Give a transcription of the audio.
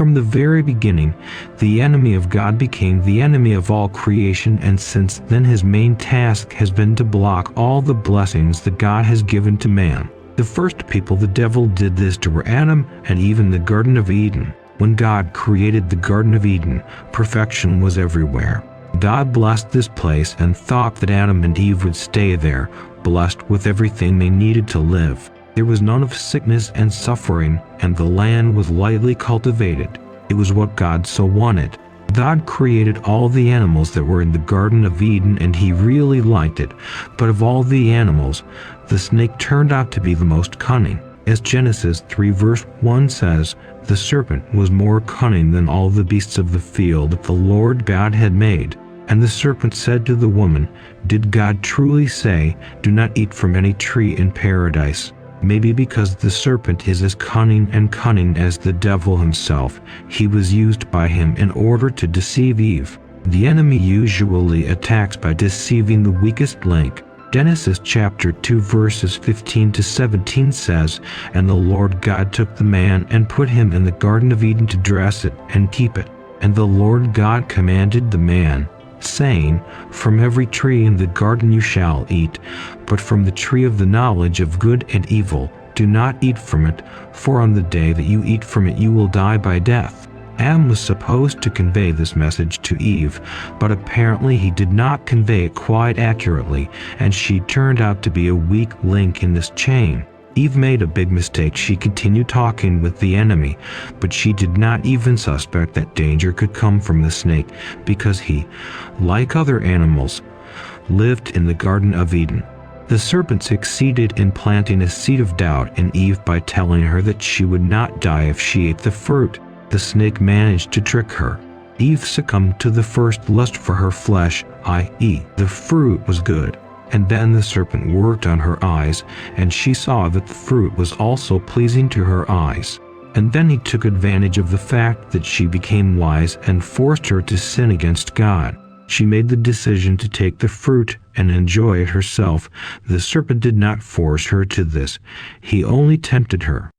From the very beginning, the enemy of God became the enemy of all creation, and since then his main task has been to block all the blessings that God has given to man. The first people the devil did this to were Adam and Eve in the Garden of Eden. When God created the Garden of Eden, perfection was everywhere. God blessed this place and thought that Adam and Eve would stay there, blessed with everything they needed to live. There was none of sickness and suffering, and the land was lightly cultivated. It was what God so wanted. God created all the animals that were in the Garden of Eden, and he really liked it. But of all the animals, the snake turned out to be the most cunning. As Genesis 3 verse 1 says, "The serpent was more cunning than all the beasts of the field that the Lord God had made. And the serpent said to the woman, 'Did God truly say, do not eat from any tree in paradise?'" Maybe because the serpent is as cunning as the devil himself, he was used by him in order to deceive Eve. The enemy usually attacks by deceiving the weakest link. Genesis chapter 2 verses 15 to 17 says, "And the Lord God took the man and put him in the Garden of Eden to dress it and keep it. And the Lord God commanded the man, saying, From every tree in the garden you shall eat, but from the tree of the knowledge of good and evil do not eat from it, for on the day that you eat from it you will die by death." Adam was supposed to convey this message to Eve, but apparently he did not convey it quite accurately, and she turned out to be a weak link in this chain. Eve made a big mistake. She continued talking with the enemy, but she did not even suspect that danger could come from the snake, because he, like other animals, lived in the Garden of Eden. The serpent succeeded in planting a seed of doubt in Eve by telling her that she would not die if she ate the fruit. The snake managed to trick her. Eve succumbed to the first lust for her flesh, i.e., the fruit was good. And then the serpent worked on her eyes, and she saw that the fruit was also pleasing to her eyes. And then he took advantage of the fact that she became wise and forced her to sin against God. She made the decision to take the fruit and enjoy it herself. The serpent did not force her to this. He only tempted her.